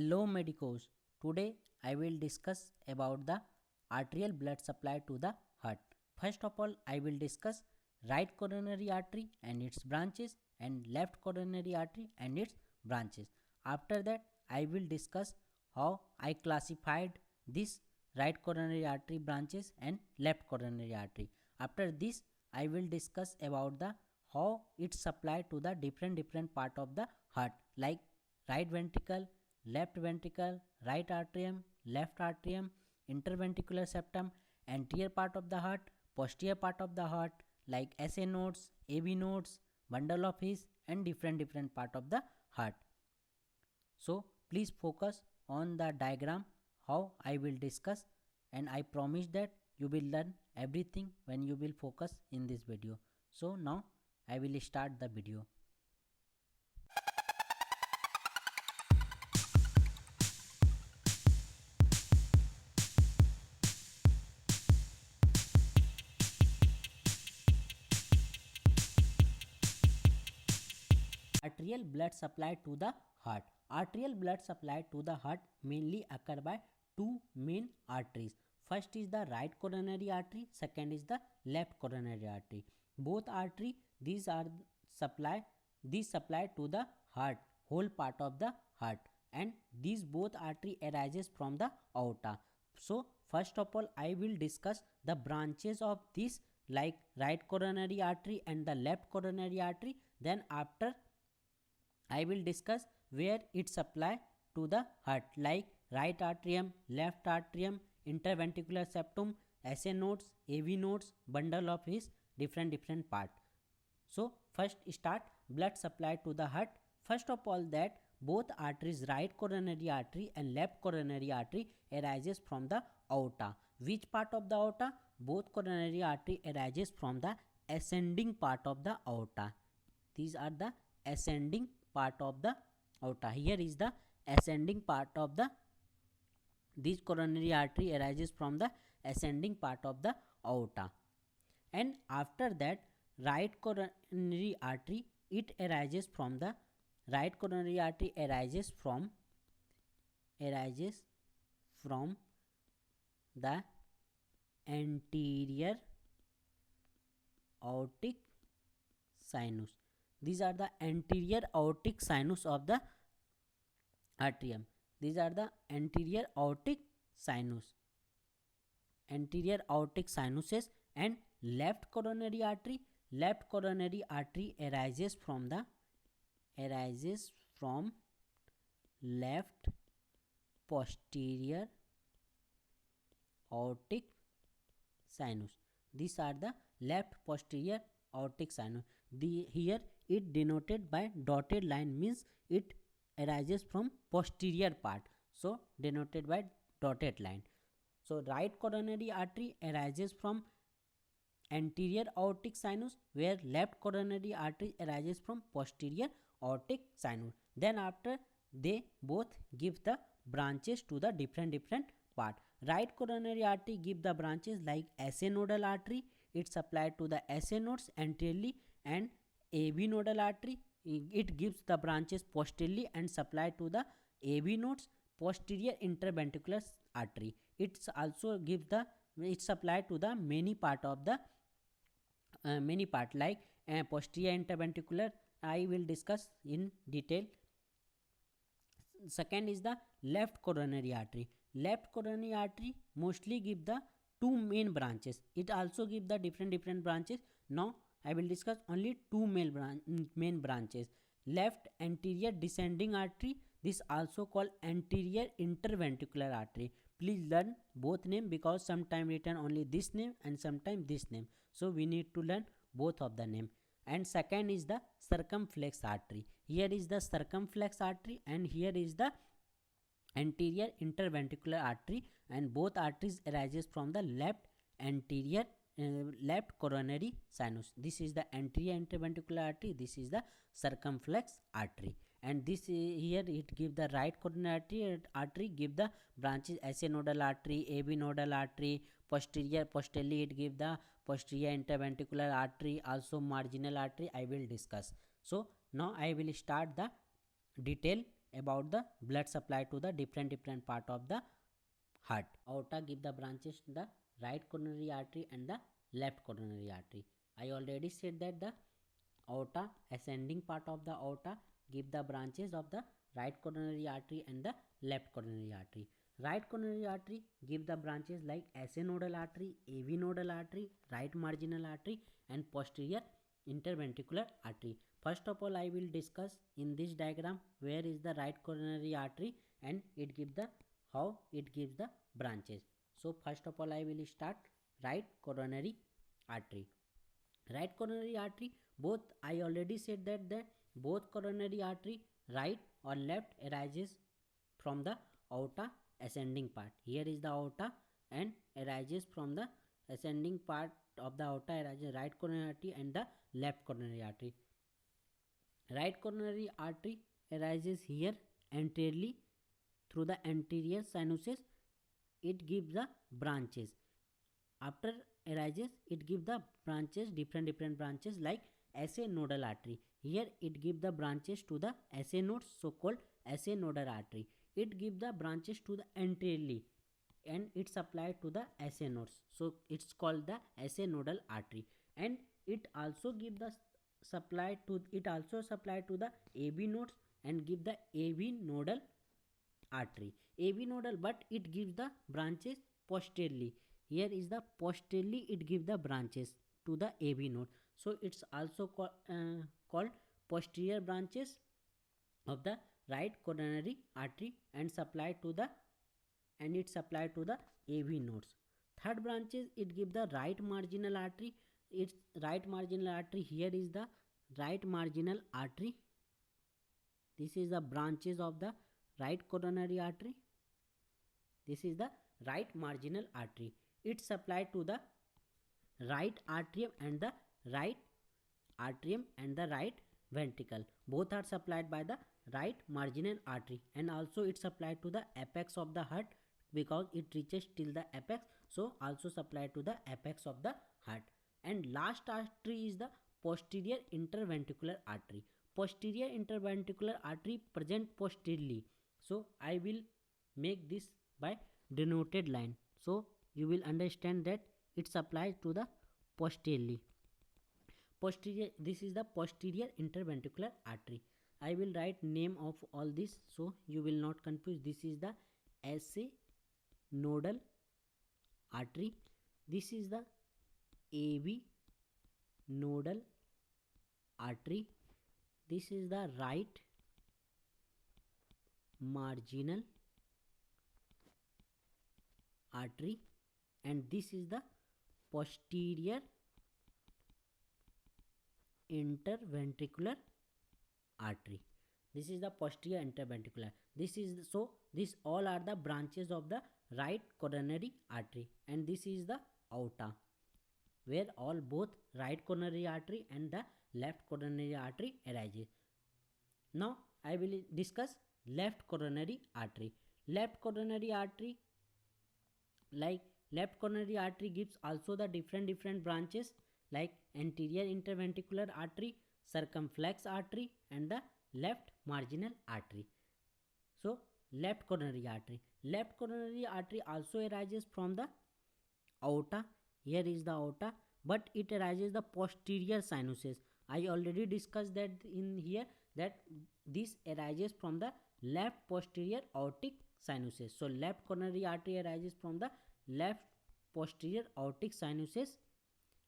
Hello medicos. Today I will discuss about the arterial blood supply to the heart. First of all, I will discuss right coronary artery and its branches and left coronary artery and its branches. After that, I will discuss how I classified this right coronary artery branches and left coronary artery. After this, I will discuss about the how it supply to the different part of the heart, like right ventricle, left ventricle, right atrium, left atrium, interventricular septum, anterior part of the heart, posterior part of the heart, like SA nodes, AV nodes, bundle of His, and different part of the heart. So please focus on the diagram how I will discuss, and I promise that you will learn everything when you will focus in this video. So now I will start the video. Arterial blood supply to the heart. Arterial blood supply to the heart mainly occur by two main arteries. First is the right coronary artery, second is the left coronary artery. Both artery supply these supply to the heart, whole part of the heart, and these both artery arises from the aorta. So first of all I will discuss the branches of this, like right coronary artery and the left coronary artery. Then after I will discuss where it supply to the heart, like right atrium, left atrium, interventricular septum, SA nodes, AV nodes, bundle of His, different part. So first start blood supply to the heart. First of all that both arteries, right coronary artery and left coronary artery, arises from the aorta. Which part of the aorta? Both coronary artery arises from the ascending part of the aorta. These are the ascending part of the aorta. Here is the ascending part of the this coronary artery arises from the ascending part of the aorta. And after that right coronary artery, it arises from the right coronary artery arises from the anterior aortic sinus. These are the anterior aortic sinus of the atrium. These are the anterior aortic sinuses and left coronary artery. Left coronary artery arises from left posterior aortic sinus. These are the left posterior aortic sinus. Here it denoted by dotted line, means it arises from posterior part, so denoted by dotted line. So right coronary artery arises from anterior aortic sinus, where left coronary artery arises from posterior aortic sinus. Then after they both give the branches to the different part. Right coronary artery give the branches like SA nodal artery, it supplied to the SA nodes anteriorly, and AV nodal artery, it gives the branches posteriorly and supply to the AV nodes. Posterior interventricular artery, it's also gives the it supply to the many part of the many part, like posterior interventricular I will discuss in detail. Second is the left coronary artery. Left coronary artery mostly give the two main branches, it also give the different branches. Now I will discuss only two main branches. Left anterior descending artery, this also called anterior interventricular artery. Please learn both name, because sometime written only this name and sometime this name, so we need to learn both of the name. And second is the circumflex artery. Here is the circumflex artery and here is the anterior interventricular artery, and both arteries arises from the left anterior left coronary sinus. This is the anterior interventricular artery, this is the circumflex artery, and this here it give the right coronary artery give the branches SA nodal artery, AV nodal artery, posteriorly it give the posterior interventricular artery, also marginal artery I will discuss. So now I will start the detail about the blood supply to the different part of the heart. Aorta give the branches to the right coronary artery and the left coronary artery. I already said that the aorta, ascending part of the aorta, give the branches of the right coronary artery and the left coronary artery. Right coronary artery give the branches like SA nodal artery, AV nodal artery, right marginal artery and posterior interventricular artery. First of all, I will discuss in this diagram where is the right coronary artery and it give the how it gives the branches. So first of all, I will start right coronary artery. Right coronary artery, both I already said that both coronary artery right or left arises from the aorta ascending part. Here is the aorta and arises from the ascending part of the aorta arises right coronary artery and the left coronary artery. Right coronary artery arises here anteriorly through the anterior sinuses. It gives the branches. After arises, it gives the branches, different branches like SA nodal artery. Here it gives the branches to the SA nodes, so called SA nodal artery. It gives the branches to the anteriorly and it's applied to the SA nodes, so it's called the SA nodal artery. And it also give the supply to the AB nodes and give the AB nodal artery. AB nodal, but it gives the branches posteriorly. Here is the posteriorly it gives the branches to the AB node, so it's also called posterior branches of the right coronary artery and it's supplied to the AV nodes. Third branches, it gives the right marginal artery. It's right marginal artery. Here is the right marginal artery. This is the branches of the right coronary artery. This is the right marginal artery. It's supplied to the right atrium and the right ventricle. Both are supplied by the right marginal artery, and also it's supplied to the apex of the heart because it reaches till the apex, so also supplied to the apex of the heart. And last artery is the posterior interventricular artery. Posterior interventricular artery present posteriorly, so I will make this by denoted line, so you will understand that it's applied to the posteriorly. Posterior, this is the posterior interventricular artery. I will write name of all this so you will not confuse. This is the SA nodal artery. This is the AV nodal artery. This is the right marginal artery, and this is the posterior interventricular artery. This is the posterior interventricular. This is so this all are the branches of the right coronary artery, and this is the aorta where all both right coronary artery and the left coronary artery arises. Now I will discuss left coronary artery. Left coronary artery, like left coronary artery gives also the different branches like anterior interventricular artery, circumflex artery and the left marginal artery. So left coronary artery also arises from the aorta. Here is the aorta, but it arises the posterior sinuses. I already discussed that in here that this arises from the left posterior aortic sinuses. So left coronary artery arises from the left posterior aortic sinuses,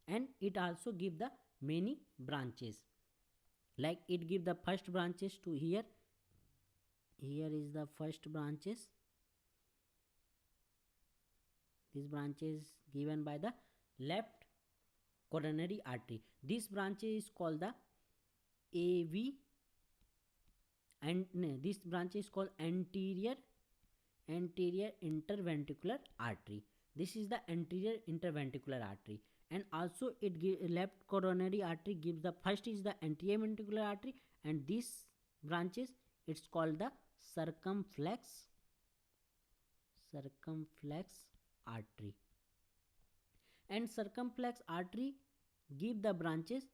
and it also give the many branches. Like it give the first branches to here. Here is the first branches. This branch is given by the left coronary artery. This branch is called the AV, and this branch is called anterior interventricular artery. This is the anterior interventricular artery, and also it left coronary artery gives the first is the anterior ventricular artery, and this branches it's called the circumflex artery. And circumflex artery give the branches,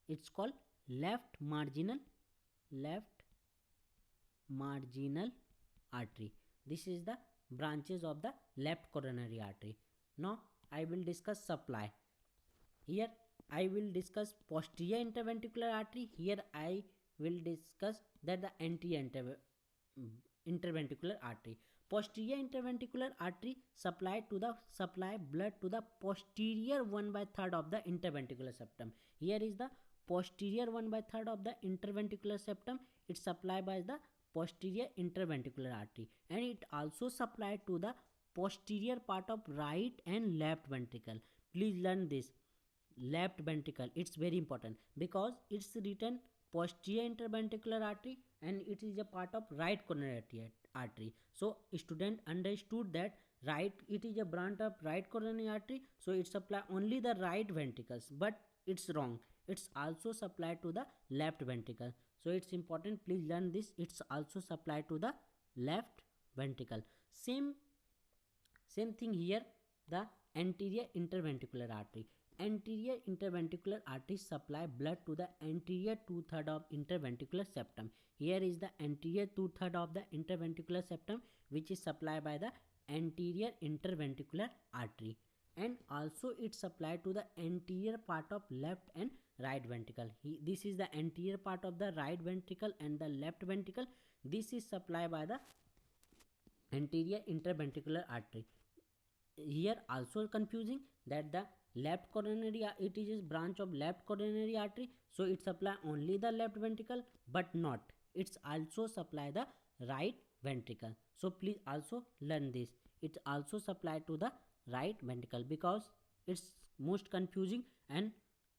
it's called left marginal marginal artery. This is the branches of the left coronary artery. Now I will discuss supply. Here I will discuss posterior interventricular artery. Here I will discuss that the anterior interventricular artery. Posterior interventricular artery supply blood to the posterior 1/3 of the interventricular septum. Here is the posterior 1/3 of the interventricular septum. It supplied by the posterior interventricular artery, and it also supplied to the posterior part of right and left ventricle. Please learn this. Left ventricle, it's very important because it's written posterior interventricular artery and it is a part of right coronary artery. So student understood that right, it is a branch of right coronary artery, so it supply only the right ventricles, but it's wrong, it's also supplied to the left ventricle. So it's important, please learn this. It's also supplied to the left ventricle. Same thing here, the anterior interventricular artery. Anterior interventricular artery supply blood to the anterior 2/3 of interventricular septum. Here is the anterior 2/3 of the interventricular septum, which is supplied by the anterior interventricular artery, and also it supplied to the anterior part of left and right ventricle. This is the anterior part of the right ventricle and the left ventricle. This is supplied by the anterior interventricular artery. Here also confusing that the left coronary, it is a branch of left coronary artery, so it supply only the left ventricle, but not, it's also supply the right ventricle. So please also learn this. It also supply to the right ventricle because it's most confusing, and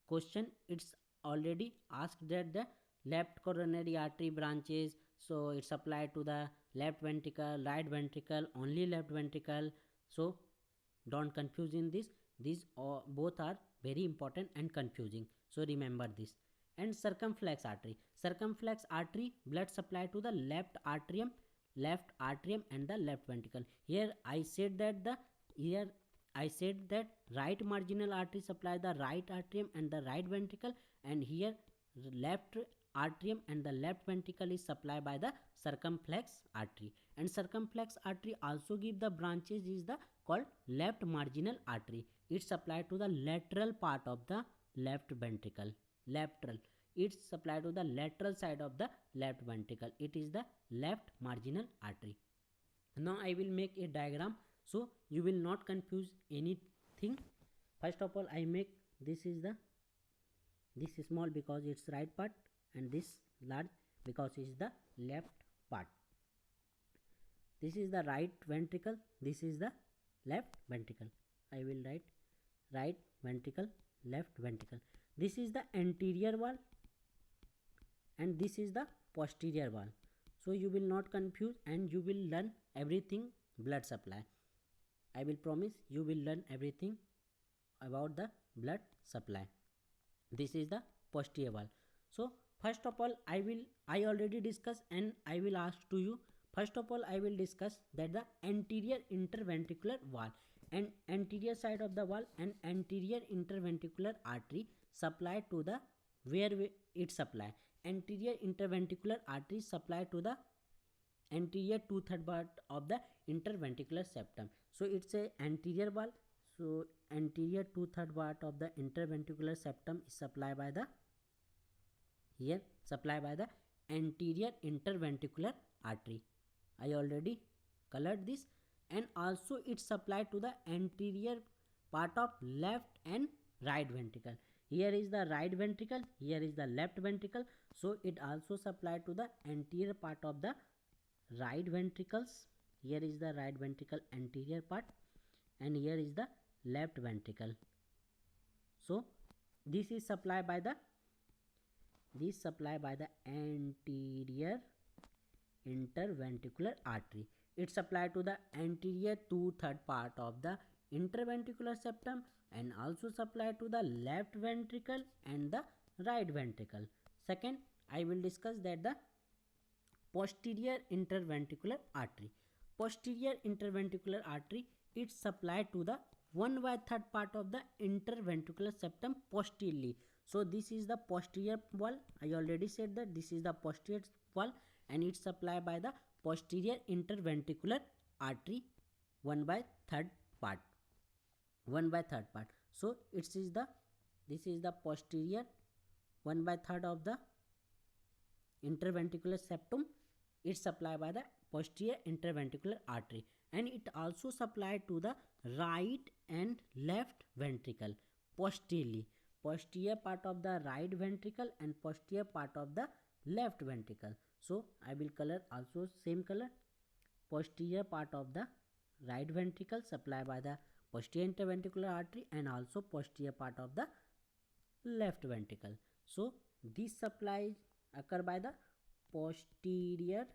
question it's already asked that the left coronary artery branches, so it's applied to the left ventricle, right ventricle, only left ventricle. So don't confuse in this. These both are very important and confusing, so remember this. And circumflex artery blood supply to the left atrium and the left ventricle. Here I said that right marginal artery supply the right atrium and the right ventricle, and here left atrium and the left ventricle is supplied by the circumflex artery. And circumflex artery also give the branches is the called left marginal artery. It's supplied to the lateral part of the left ventricle. It's supplied to the lateral side of the left ventricle. It is the left marginal artery. Now I will make a diagram so you will not confuse anything. First of all, I make this is small because it's right part, and this large because it's the left part. This is the right ventricle, this is the left ventricle. I will write right ventricle, left ventricle. This is the anterior wall and this is the posterior wall. So you will not confuse and you will learn everything blood supply. I will promise you will learn everything about the blood supply. This is the posterior wall. So first of all, I already discussed and I will ask to you. First of all, I will discuss that the anterior interventricular wall and anterior side of the wall and anterior interventricular artery supply to the where it supply. Anterior interventricular artery supply to the anterior 2/3 part of the interventricular septum. So it's a anterior wall. So anterior 2/3 part of the interventricular septum is supplied by the anterior interventricular artery. I already colored this, and also it's supplied to the anterior part of left and right ventricle. Here is the right ventricle, here is the left ventricle, so it also supplied to the anterior part of the right ventricles. Here is the right ventricle anterior part and here is the left ventricle. So this is supplied by the anterior interventricular artery. It's supplied to the anterior 2/3 part of the interventricular septum and also supplied to the left ventricle and the right ventricle. Second, I will discuss that the posterior interventricular artery. Posterior interventricular artery, it's supplied to the 1/3 part of the interventricular septum posteriorly. So this is the posterior wall. I already said that this is the posterior wall and it's supplied by the posterior interventricular artery 1/3 part. 1/3 part. So this is the posterior 1/3 of the interventricular septum. It's supplied by the posterior interventricular artery, and it also supplied to the right and left ventricle posteriorly. Posterior part of the right ventricle and posterior part of the left ventricle. So I will color also same color. Posterior part of the right ventricle supplied by the posterior interventricular artery, and also posterior part of the left ventricle. So this supply occur by the posterior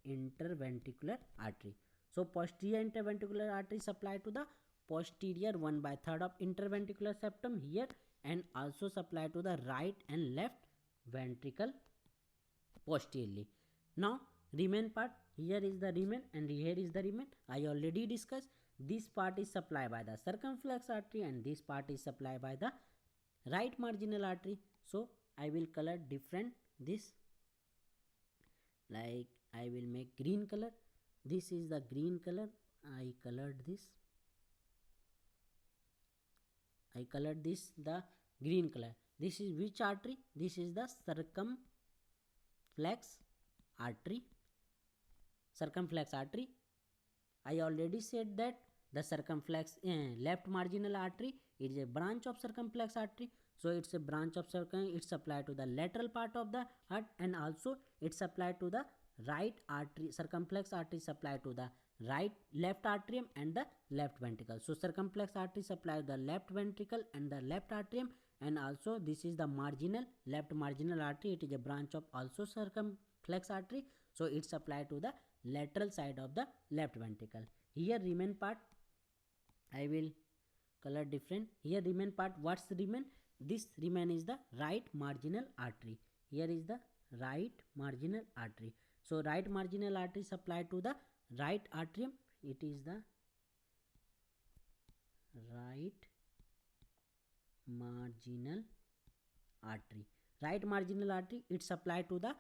interventricular artery. So posterior interventricular artery supply to the posterior 1/3 of interventricular septum here, and also supply to the right and left ventricle posteriorly. Now remain part, here is the remain and here is the remain. I already discussed. This part is supplied by the circumflex artery, and this part is supplied by the right marginal artery. So I will color different this, like I will make green color. This is the green color. I colored this the green color. This is which artery? This is the circumflex artery. I already said that the circumflex left marginal artery is a branch of circumflex artery. So it's a branch of it's supplied to the lateral part of the heart, and also it's supplied to the right artery. Circumflex artery supplied to the left atrium and the left ventricle. So circumflex artery supplies the left ventricle and the left atrium, and also this is the left marginal artery. It is a branch of also circumflex artery. So it's supplied to the lateral side of the left ventricle. Here remain part I will color different. Here remain part, what's remain? This remain is the right marginal artery. Here is the right marginal artery. So right marginal artery supplied to the right atrium. It is the right marginal artery. Right marginal artery, it's supplied to the,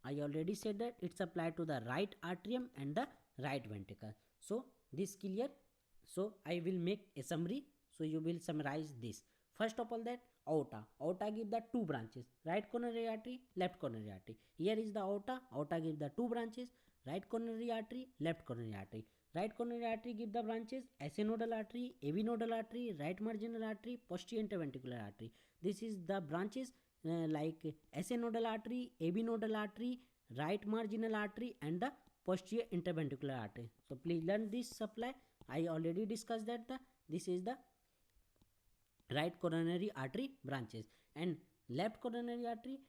I already said that it's applied to the right atrium and the right ventricle. So this clear. So I will make a summary. So you will summarize this. First of all, that aorta give the two branches, right coronary artery, left coronary artery. Here is the aorta give the two branches, right coronary artery, left coronary artery. Right coronary artery give the branches SA nodal artery, AV nodal artery, right marginal artery, posterior interventricular artery. This is the branches like SA nodal artery, AV nodal artery, right marginal artery, and the posterior interventricular artery. So please learn this supply. I already discussed that this is the right coronary artery branches, and left coronary artery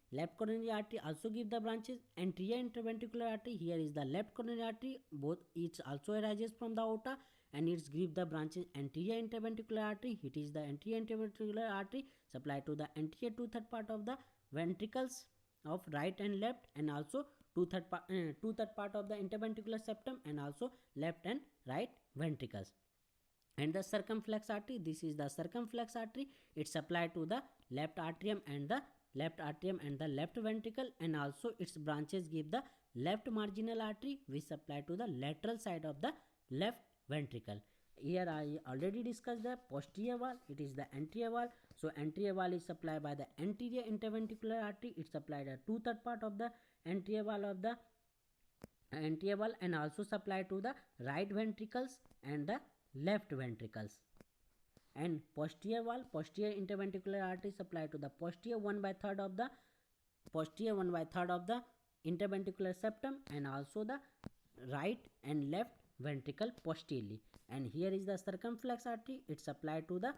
also give the branches anterior interventricular artery. Here is the left coronary artery, both it also arises from the aorta, and it's give the branches anterior interventricular artery. It is the anterior interventricular artery supplied to the anterior 2/3 part of the ventricles of right and left, and also 2/3 part of the interventricular septum, and also left and right ventricles. And the circumflex artery, this is the circumflex artery. It's supplied to the left atrium and the left ventricle, and also its branches give the left marginal artery, which supply to the lateral side of the left ventricle. Here I already discussed the posterior wall. It is the anterior wall. So anterior wall is supplied by the anterior interventricular artery. It's supplied at 2/3 part of the anterior wall of the anterior wall, and also supplied to the right ventricles and the left ventricles. And posterior wall, posterior interventricular artery supplied to the posterior 1/3 of the interventricular septum, and also the right and left ventricle posteriorly. And here is the circumflex artery. It's supplied to the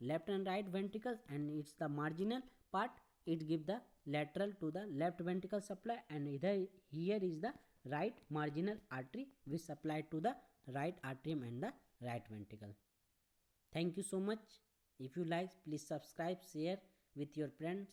left and right ventricles, and it's the marginal part. It give the lateral to the left ventricle supply, and here is the right marginal artery, which supplied to the right atrium and the right ventricle. Thank you so much. If you like, please subscribe, share with your friends.